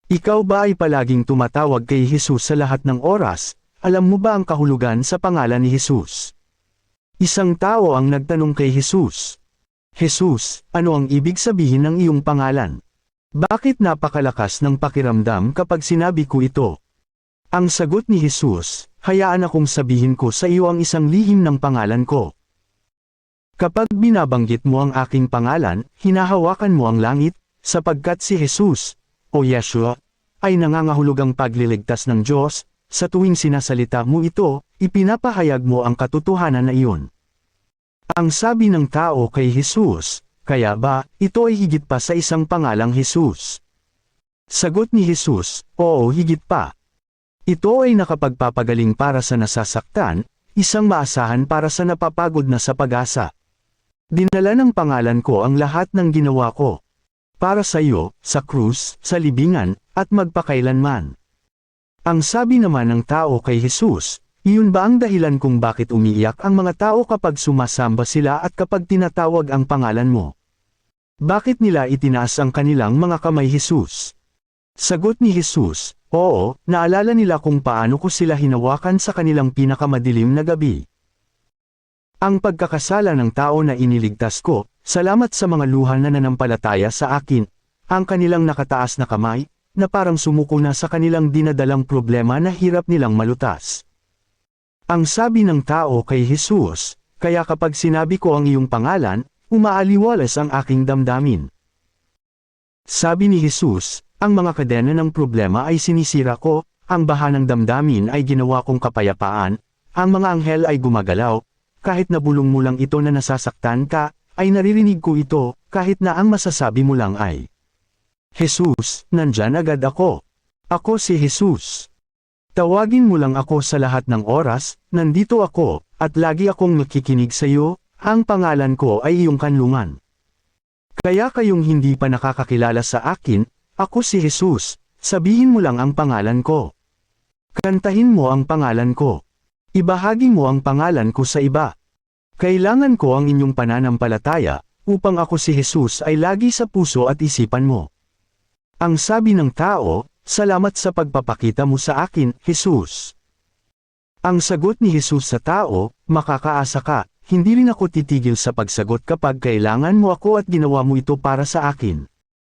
Ikaw ba ay palaging tumatawag kay Jesus sa lahat ng oras? Alam mo ba ang kahulugan sa pangalan ni Jesus? Isang tao ang nagtanong kay Jesus, Jesus, ano ang ibig sabihin ng iyong pangalan? Bakit napakalakas ng pakiramdam kapag sinabi ko ito? Ang sagot ni Jesus, hayaan akong sabihin ko sa iyo ang isang lihim ng pangalan ko. Kapag binabanggit mo ang aking pangalan, hinahawakan mo ang langit, sapagkat si Jesus, o Yeshua, ay nangangahulugang pagliligtas ng Diyos. Sa tuwing sinasalita mo ito, ipinapahayag mo ang katotohanan na iyon. Ang sabi ng tao kay Jesus, kaya ba, ito ay higit pa sa isang pangalang Jesus? Sagot ni Jesus, oo, higit pa. Ito ay nakapagpapagaling para sa nasasaktan, isang maasahan para sa napapagod na sa pag-asa. Dinala ng pangalan ko ang lahat ng ginawa ko. Para sa iyo, sa krus, sa libingan, at magpakailanman. Ang sabi naman ng tao kay Jesus, iyon ba ang dahilan kung bakit umiiyak ang mga tao kapag sumasamba sila at kapag tinatawag ang pangalan mo? Bakit nila itinaas ang kanilang mga kamay, Jesus? Sagot ni Jesus, oo, naalala nila kung paano ko sila hinawakan sa kanilang pinakamadilim na gabi. Ang pagkakasala ng tao na iniligtas ko, salamat sa mga luha na nanampalataya sa akin, ang kanilang nakataas na kamay, na parang sumuko na sa kanilang dinadalang problema na hirap nilang malutas. Ang sabi ng tao kay Jesus, kaya kapag sinabi ko ang iyong pangalan, umaaliwalas ang aking damdamin. Sabi ni Jesus, ang mga kadena ng problema ay sinisira ko, ang baha ng damdamin ay ginawa kong kapayapaan, ang mga anghel ay gumagalaw, kahit nabulong mo lang ito na nasasaktan ka, ay naririnig ko ito, kahit na ang masasabi mo lang ay, Jesus, nandyan agad ako. Ako si Jesus. Tawagin mo lang ako sa lahat ng oras, nandito ako, at lagi akong nakikinig sa iyo, ang pangalan ko ay iyong kanlungan. Kaya kayong hindi pa nakakakilala sa akin, ako si Jesus, sabihin mo lang ang pangalan ko. Kantahin mo ang pangalan ko. Ibahagi mo ang pangalan ko sa iba. Kailangan ko ang inyong pananampalataya, upang ako si Jesus ay lagi sa puso at isipan mo. Ang sabi ng tao, salamat sa pagpapakita mo sa akin, Jesus. Ang sagot ni Jesus sa tao, makakaasa ka, hindi rin ako titigil sa pagsagot kapag kailangan mo ako at ginawa mo ito para sa akin.